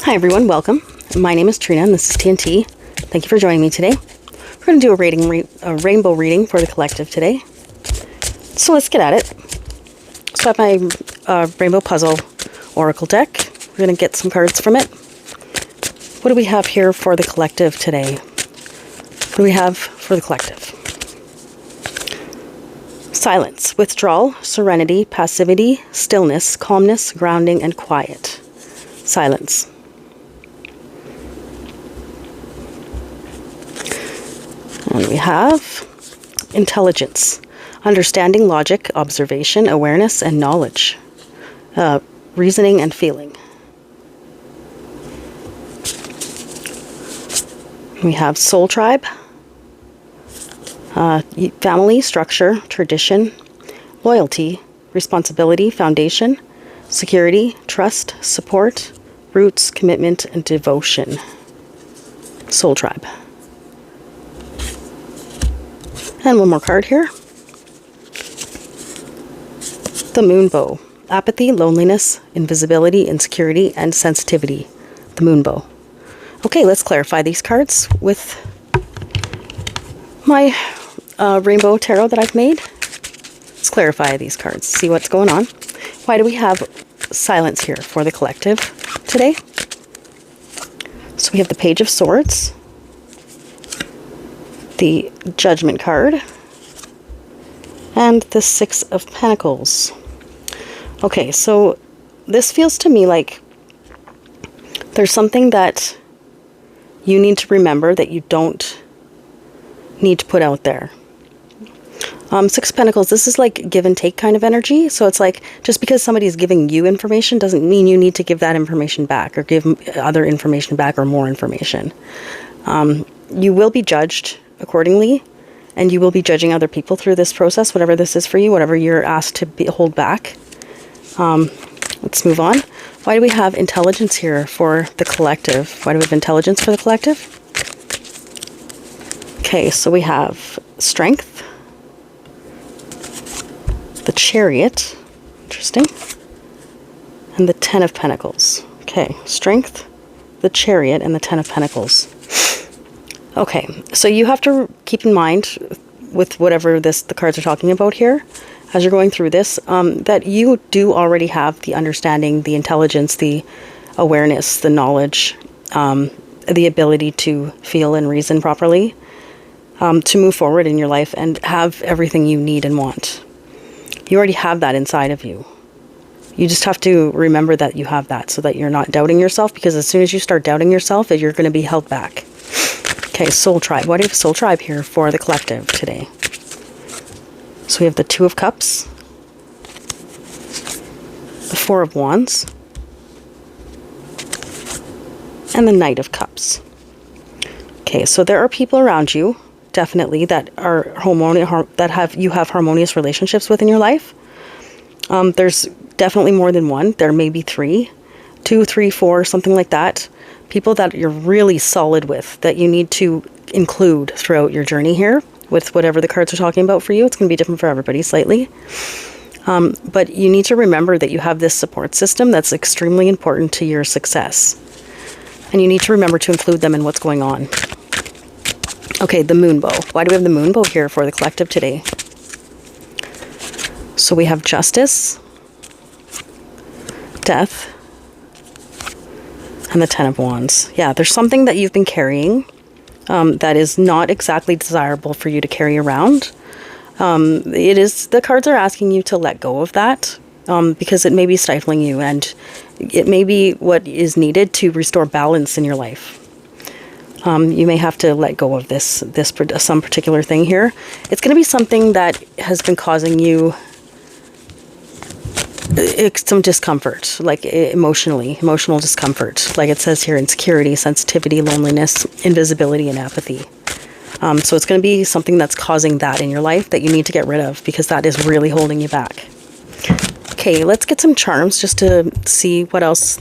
Hi everyone, welcome. My name is Trina and this is TNT. Thank you for joining me today. We're going to do a rainbow reading for the collective today. So let's get at it. So I have my rainbow puzzle oracle deck. We're going to get some cards from it. What do we have here for the collective today? What do we have for the collective? Silence, withdrawal, serenity, passivity, stillness, calmness, grounding, and quiet. Silence. And we have intelligence, understanding, logic, observation, awareness, and knowledge. Reasoning and feeling. We have soul tribe, family, structure, tradition, loyalty, responsibility, foundation, security, trust, support, roots, commitment, and devotion. Soul tribe. And one more card here. The moon bow. Apathy, loneliness, invisibility, insecurity, and sensitivity. The moon bow. Okay, let's clarify these cards with my rainbow tarot that I've made. Let's clarify these cards, see what's going on. Why do we have silence here for the collective today? So we have the Page of Swords, the Judgment card, and the Six of Pentacles. Okay, so this feels to me like there's something that you need to remember that you don't need to put out there. Six of Pentacles, this is like give and take kind of energy. So it's like just because somebody's giving you information doesn't mean you need to give that information back or give other information back or more information. You will be judged accordingly, and you will be judging other people through this process, whatever this is for you, whatever you're asked to hold back. Let's move on. Why do we have intelligence here for the collective? Why do we have intelligence for the collective? Okay, so we have strength, the Chariot, interesting, and the Ten of Pentacles. Okay, strength, the Chariot, and the Ten of Pentacles. Okay, so you have to keep in mind with whatever the cards are talking about here, as you're going through this, that you do already have the understanding, the intelligence, the awareness, the knowledge, the ability to feel and reason properly, to move forward in your life and have everything you need and want. You already have that inside of you. You just have to remember that you have that so that you're not doubting yourself, because as soon as you start doubting yourself, you're going to be held back. Okay, Soul Tribe. Why do you have Soul Tribe here for the collective today? So we have the Two of Cups, the Four of Wands, and the Knight of Cups. Okay, so there are people around you, definitely, that are you have harmonious relationships with in your life. There's definitely more than one. There may be two, three, four, something like that. People that you're really solid with, that you need to include throughout your journey here with whatever the cards are talking about for you. It's going to be different for everybody slightly. But you need to remember that you have this support system that's extremely important to your success. And you need to remember to include them in what's going on. Okay, the moon bow. Why do we have the moon bow here for the collective today? So we have justice, death, and the Ten of Wands. Yeah, there's something that you've been carrying that is not exactly desirable for you to carry around. The cards are asking you to let go of that because it may be stifling you, and it may be what is needed to restore balance in your life. You may have to let go of some particular thing here. It's going to be something that has been causing you some discomfort, like emotional discomfort. Like it says here, insecurity, sensitivity, loneliness, invisibility, and apathy. So it's going to be something that's causing that in your life that you need to get rid of, because that is really holding you back. Okay, let's get some charms just to see what else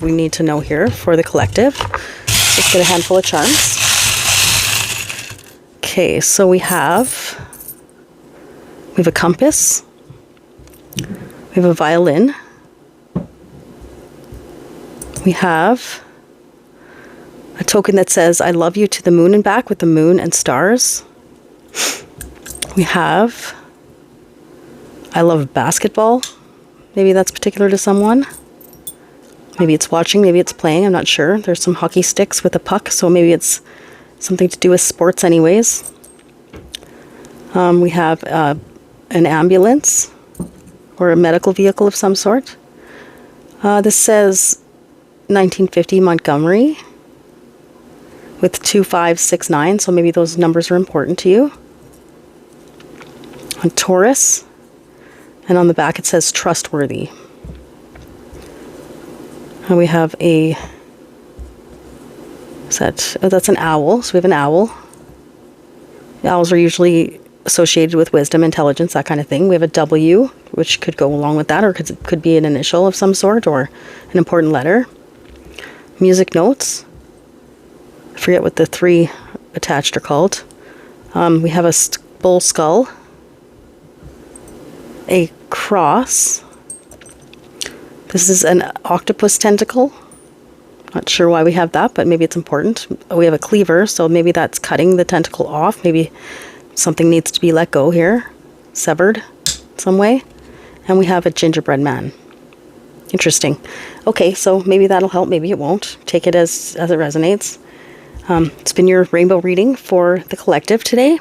we need to know here for the collective. Let's get a handful of charms. Okay, so we have a compass. We have a violin. We have a token that says, I love you to the moon and back, with the moon and stars. We have, I love basketball. Maybe that's particular to someone. Maybe it's watching, maybe it's playing, I'm not sure. There's some hockey sticks with a puck, so maybe it's something to do with sports anyways. We have an ambulance or a medical vehicle of some sort. This says 1950 Montgomery with 2569, so maybe those numbers are important to you. On Taurus, and on the back it says trustworthy. And we have that's an owl, so we have an owl. Owls are usually associated with wisdom, intelligence, that kind of thing. We have a W, which could go along with that, or could be an initial of some sort, or an important letter. Music notes. I forget what the 3 attached are called. We have a bull skull, a cross. This is an octopus tentacle. Not sure why we have that, but maybe it's important. We have a cleaver, so maybe that's cutting the tentacle off. Maybe something needs to be let go here, severed some way. And we have a gingerbread man. Interesting. Okay, so maybe that'll help, maybe it won't. Take it as it resonates. It's been your rainbow reading for the collective today.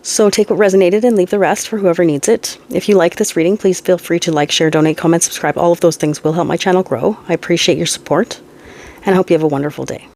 So take what resonated and leave the rest for whoever needs it. If you like this reading, please feel free to like, share, donate, comment, subscribe. All of those things will help my channel grow. I appreciate your support, and I hope you have a wonderful day.